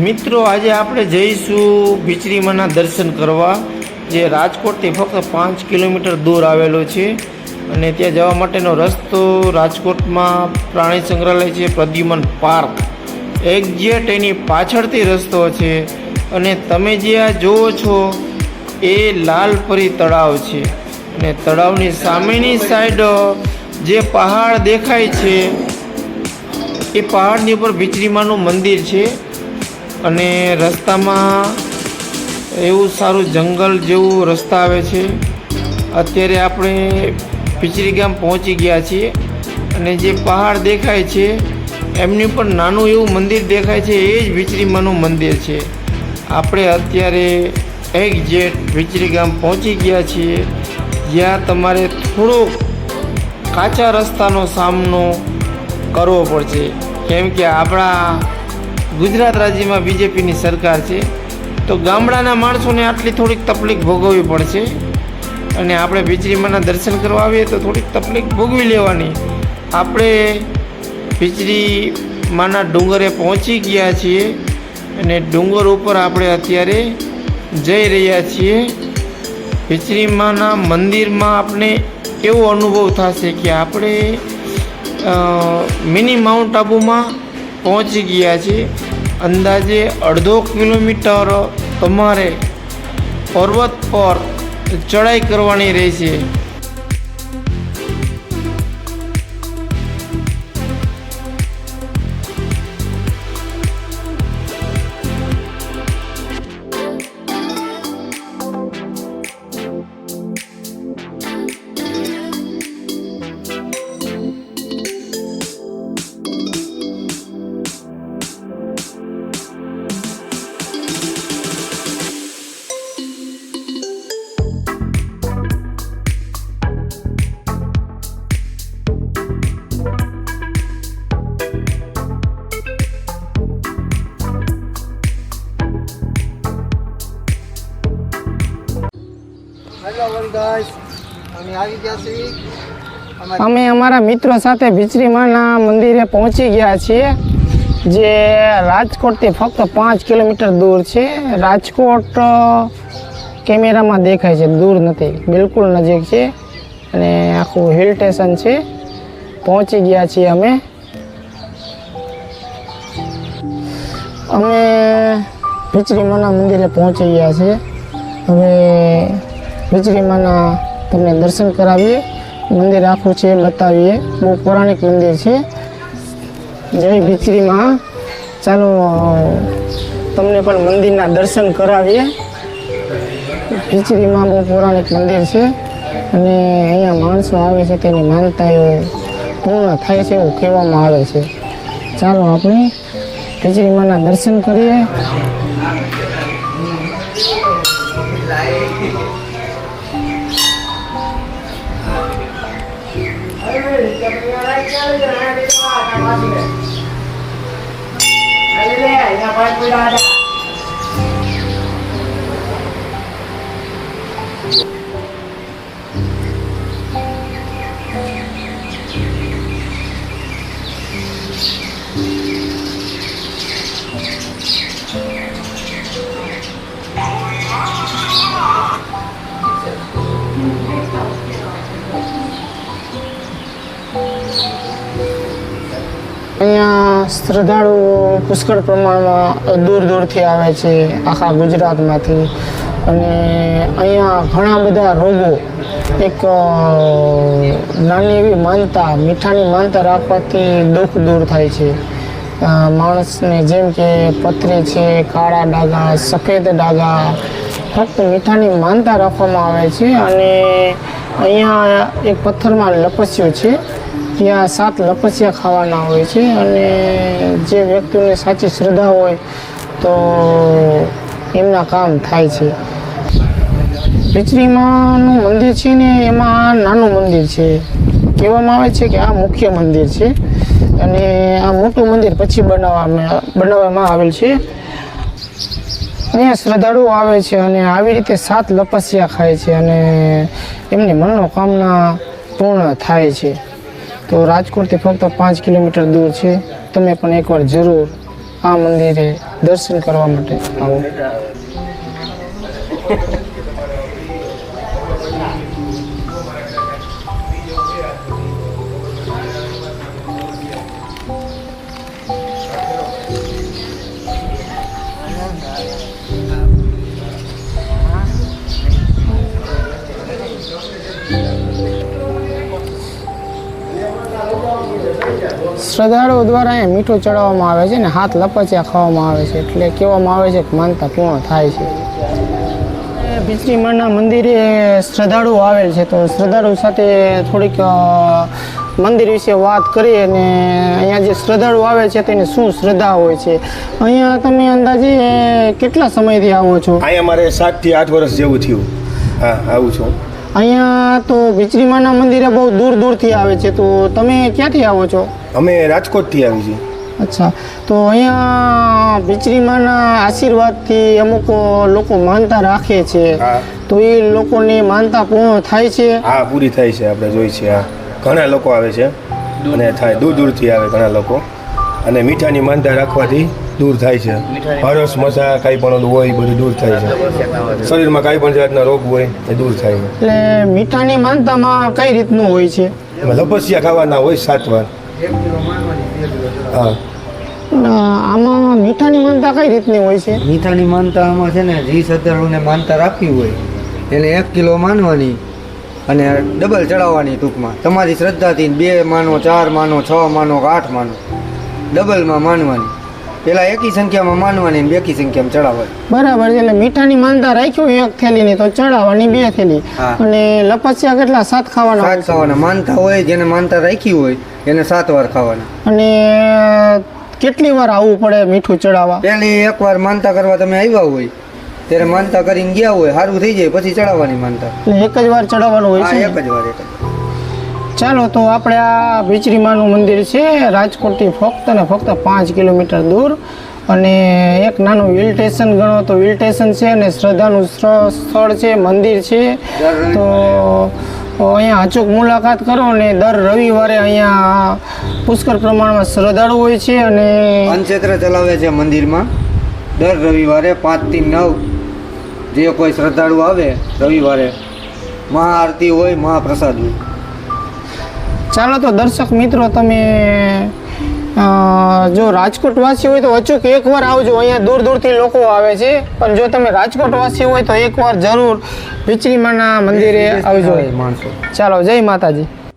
મિત્રો આજે આપણે જઈશું ભીચરીમાના દર્શન કરવા, જે રાજકોટથી ફક્ત 5 કિલોમીટર દૂર આવેલો છે. અને ત્યાં જવા માટેનો રસ્તો રાજકોટમાં પ્રાણી સંગ્રહાલય છે, પ્રદ્યુમન પાર્ક એક્ઝેક્ટ એની પાછળથી રસ્તો છે. અને તમે જે આ જુઓ છો એ લાલપરી તળાવ છે. અને તળાવની સામેની સાઈડ જે પહાડ દેખાય છે એ પહાડની ઉપર ભીચરીમાનું મંદિર છે. અને રસ્તામાં એવું સારું જંગલ જેવું રસ્તા આવે છે. અત્યારે આપણે ભીચરી ગામ પહોંચી ગયા છીએ. અને જે પહાડ દેખાય છે એમની પર નાનું એવું મંદિર દેખાય છે, એ જ ભીચરીમાનું મંદિર છે. આપણે અત્યારે એક્ઝેક્ટ ભીચરી ગામ પહોંચી ગયા છીએ, જ્યાં તમારે થોડોક કાચા રસ્તાનો સામનો કરવો પડશે, કેમ કે આપણા ગુજરાત રાજ્યમાં બીજેપીની સરકાર છે, તો ગામડાના માણસોને આટલી થોડીક તકલીફ ભોગવવી પડશે. અને આપણે ભીચરીમાના દર્શન કરવા આવીએ તો થોડીક તકલીફ ભોગવી લેવાની. આપણે ભીચરીમાના ડુંગરે પહોંચી ગયા છીએ અને ડુંગર ઉપર આપણે અત્યારે જઈ રહ્યા છીએ. ભીચરીમાના મંદિરમાં આપણે એવો અનુભવ થશે કે આપણે મિની માઉન્ટ આબુમાં પહોંચી ગયા છીએ. અંદાજે 1.5 કિલોમીટર તમારે પર્વત પર ચડાઈ કરવાની રહેશે. અમે અમારા મિત્રો સાથે ભીચરીમાના મંદિરે પહોંચી ગયા છીએ, જે રાજકોટથી ફક્ત 5 કિલોમીટર દૂર છે. રાજકોટ કેમેરામાં દેખાય છે, દૂર નથી, બિલકુલ નજીક છે. અને આખું હિલ સ્ટેશન છે. પહોંચી ગયા છીએ અમે ભીચરીમાના મંદિરે પહોંચી ગયા છીએ. હવે ભીચરીમાના તમને દર્શન કરાવીએ, મંદિર આખું છે બતાવીએ. બહુ પૌરાણિક મંદિર છે. જય ભીચરીમાં. ચાલો તમને પણ મંદિરના દર્શન કરાવીએ. ભીચરીમાં બહુ પૌરાણિક મંદિર છે અને અહીંયા માણસો આવે છે, તેની માનતાઓ પૂર્ણ થાય છે એવું કહેવામાં આવે છે. ચાલો આપણે ભીચરીમાના દર્શન કરીએ. અહીંયા શ્રદ્ધાળુઓ પુષ્કળ પ્રમાણમાં દૂર દૂરથી આવે છે, આખા ગુજરાતમાંથી. અને અહીંયા ઘણા બધા રોગો, એક નાની એવી માનતા, મીઠાની માનતા રાખવાથી દુઃખ દૂર થાય છે માણસને. જેમ કે પથરી છે, કાળા ડાઘા, સફેદ ડાઘા, ફક્ત મીઠાની માનતા રાખવામાં આવે છે. અને અહીંયા એક પથ્થરમાં લપસ્યો છે, ત્યાં 7 લપસ્યા ખાવાના હોય છે. અને જે વ્યક્તિઓને સાચી શ્રદ્ધા હોય તો એમના કામ થાય છે. ભીચરીમાનું મંદિર છે ને, એમાં નાનું મંદિર છે. કહેવામાં આવે છે કે આ મુખ્ય મંદિર છે અને આ મોટું મંદિર પછી બનાવવામાં આવેલ છે. અહીંયા શ્રદ્ધાળુઓ આવે છે અને આવી રીતે 7 લપસ્યા ખાય છે અને એમની મનોકામના પૂર્ણ થાય છે. તો રાજકોટથી ફક્ત 5 કિલોમીટર દૂર છે. તમે પણ એકવાર જરૂર આ મંદિરે દર્શન કરવા માટે આવો. શ્રદ્ધાળુઓ દ્વારા અહીંયા મીઠું ચડાવવામાં આવે છે ને હાથ લપચ્યા ખાવામાં આવે છે, એટલે કહેવામાં આવે છે કે માનતા પૂર્ણ થાય છે. ભીચરી માના મંદિરે શ્રદ્ધાળુઓ આવેલ છે, તો શ્રદ્ધાળુ સાથે થોડીક મંદિર વિશે વાત કરીએ અને અહીંયા જે શ્રદ્ધાળુ આવે છે તેની શું શ્રદ્ધા હોય છે. અહીંયા તમે અંદાજે કેટલા સમયથી આવો છો? અહીંયા મારે 7 થી 8 વર્ષ જેવું થયું. હા, આવું છું. અહીંયા તો ભીચરી માના મંદિરે બહુ દૂર દૂરથી આવે છે, તો તમે ક્યાંથી આવો છો? અમે રાજકોટથી આવી છીએ. અચ્છા, તો અહીંયા ભીચરી માના આશીર્વાદથી અમુક લોકો માનતા રાખે છે, હા. તો એ લોકોની માનતા પૂર્ણ થાય છે? હા, પૂરી થાય છે. આપણે જોઈ છે. હા, ઘણા લોકો આવે છે અને થાય. દૂર દૂરથી આવે ઘણા લોકો, અને મીઠાની માનતા રાખવાથી દૂર થાય છે. હરસ મસા કાંઈ પણ ઓલું હોય બધું દૂર થાય છે. શરીરમાં કાંઈ પણ જાતના રોગ હોય એ દૂર થાય છે. એટલે મીઠાની માનતામાં કઈ રીતનું હોય છે? એમાં લપસિયા ખાવાના હોય 7 વાર. હા, આમાં મીઠાની માનતા કઈ રીતની હોય છે? મીઠાની માનતા આમાં છે ને, જે શ્રદ્ધાળુને માનતા રાખવી હોય એને 1 કિલો માનવાની અને ડબલ ચડાવવાની. ટૂંકમાં તમારી શ્રદ્ધાથી 2 માનો, 4 માનો, 6 માનો કે 8 માનો, ડબલમાં માનવાની. પેલા એકી સંખ્યામાં માનવાની અને બેકી સંખ્યામાં ચડાવવાની. બરાબર છે. એટલે મીઠાની માનતા રાખ્યું 1 થેલીની તો ચડાવવાની 2 થેલી. હા. અને લપસ્યા કેટલા 7 ખાવાના? 7 ખાવાના. માનતા હોય જેને માનતા રાખી હોય એને 7 વાર ખાવાના. અને કેટલી વાર આવવું પડે મીઠું ચડાવવા? પહેલી એકવાર માનતા કરવા તમે આવ્યા હોય ત્યારે માનતા કરીને ગયા હોય, સારું થઈ જાય પછી ચડાવવાની માનતા. એટલે એક જ વાર ચડાવવાનું હોય હા, છે? એક જ વાર. ચાલો, તો આપણે આ ભીચરી માનું મંદિર છે રાજકોટથી ફક્ત ને ફક્ત 5 કિલોમીટર દૂર, અને એક નાનું હિલ સ્ટેશન ગણો તો હિલ સ્ટેશન છે, અને શ્રદ્ધાનું સ્થળ છે, મંદિર છે. તો અહીંયા અચૂક મુલાકાત કરો, અને દર રવિવારે અહીંયા પુષ્કળ પ્રમાણમાં શ્રદ્ધાળુ હોય છે. અને અન્નક્ષેત્ર ચલાવે છે મંદિરમાં દર રવિવારે 5 થી 9. જે કોઈ શ્રદ્ધાળુ આવે રવિવારે મહાઆરતી હોય, મહાપ્રસાદ હોય. ચાલો, તો દર્શક મિત્રો, તમે જો રાજકોટ વાસી હોય તો અચૂક એકવાર આવજો. અહીંયા દૂર દૂરથી લોકો આવે છે, પણ જો તમે રાજકોટ વાસી હોય તો એકવાર જરૂર ભીચરી માના મંદિરે આવજો. માણસો. ચાલો, જય માતાજી.